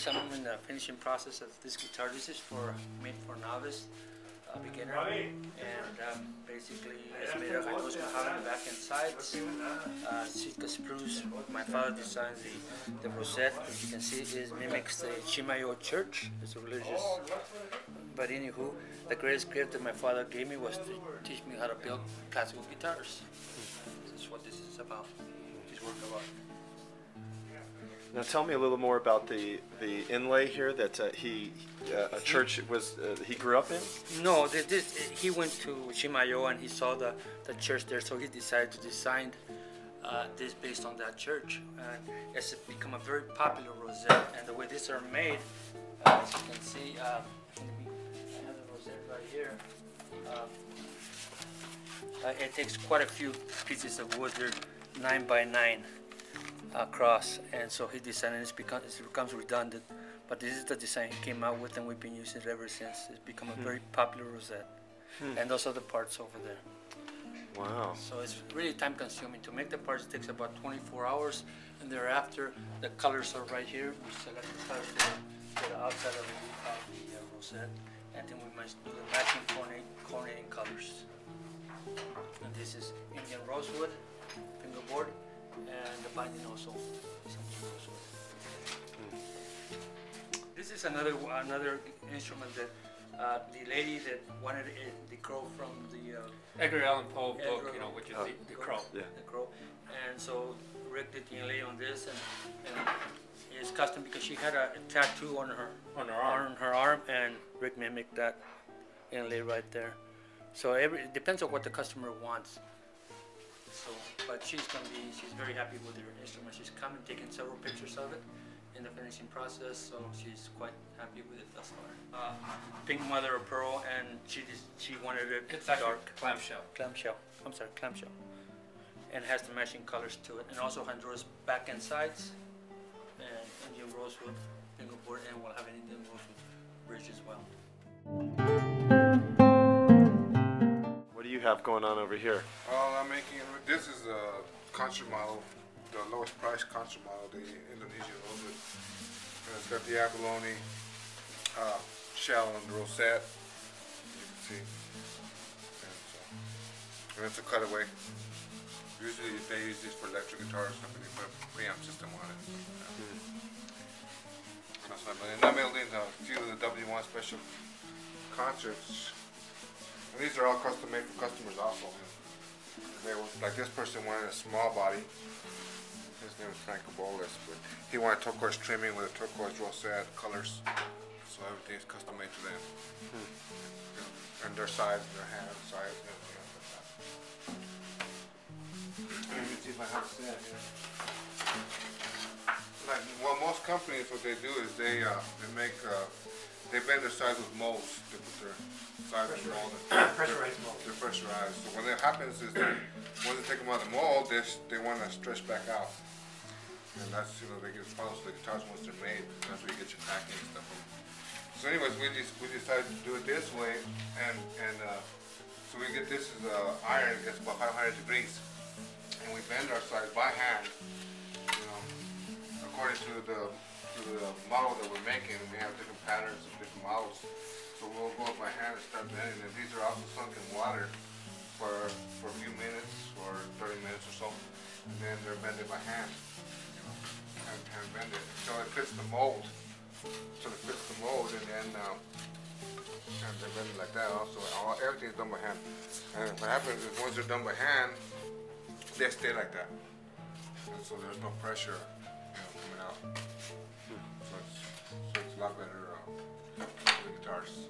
I'm in the finishing process of this guitar. This is made for novice, beginner, and basically it's made of Agustin back and sides, Sitka spruce. My father designed the rosette, as you can see, mimics the Chimayo church. It's a religious. But anywho, the greatest gift that my father gave me was to teach me how to build classical guitars. This is what this is about. This work about. Now tell me a little more about the inlay here that a church was he grew up in. No, he went to Chimayo and he saw the church there, so he decided to design this based on that church, and it's become a very popular rosette. And the way these are made, as you can see, I have the rosette right here. It takes quite a few pieces of wood. They're 9 by 9. Across, and so he designed it. It becomes redundant, but this is the design he came out with, and we've been using it ever since. It's become a very popular rosette, and those are the parts over there. Wow! So it's really time consuming to make the parts. It takes about 24 hours, and thereafter the colors are right here. We select the colors for the outside of the rosette, and then we must do the matching coordinating colors. And this is Indian rosewood, fingerboard. And the binding also is rosewood. This is another instrument that the lady that wanted the crow from the Edgar Allan Poe book, which is the crow. Yeah. The crow. And so Rick did the inlay on this, and it's custom because she had a tattoo on her arm, and Rick mimicked that inlay right there. So it depends on what the customer wants. So, but she's very happy with her instrument. She's come and taken several pictures of it in the finishing process, so she's quite happy with it thus far. Pink mother of pearl, and she wanted it it's dark. Clamshell. I'm sorry, clamshell. And has the matching colors to it, and also Honduras back and sides, and Indian rosewood fingerboard, and we'll have an Indian rosewood bridge as well. What do you have going on over here? I'm making, this is a concert model, the lowest price concert model, the Indonesian rosewood. And it's got the abalone shell and the rosette, as you can see. And it's a cutaway. Usually they use this for electric guitar or something, they put a preamp system on it. And I'm building a few of the W1 special concerts. And these are all custom made for customers also. Like this person wanted a small body. His name is Franco Bolas, but he wanted turquoise trimming with a turquoise rosette colors. So everything is custom made to them. And their size, their hand size, and everything else like that. Let me see if I have a set here. Like, well, most companies, what they do is they bend their size with molds. They put their size in mold. Pressurized mold. They're pressurized. So what happens is that once they take them out of the mold, they want to stretch back out. And that's, they get follows the guitars once they're made. That's where you get your packing and stuff. So anyways, we decided to do it this way, and so we get this is iron. It's about 500 degrees, and we bend our size by hand, according to the model that we're making. We have different patterns of different models. So we'll go with my hand and start bending. And these are also sunk in water for a few minutes or 30 minutes or so. And then they're bended by hand, hand bend it until it fits the mold. And then and they're bended like that also. Everything's done by hand. And what happens is once they're done by hand, they stay like that. And so there's no pressure coming out. So it's a lot better for the guitars.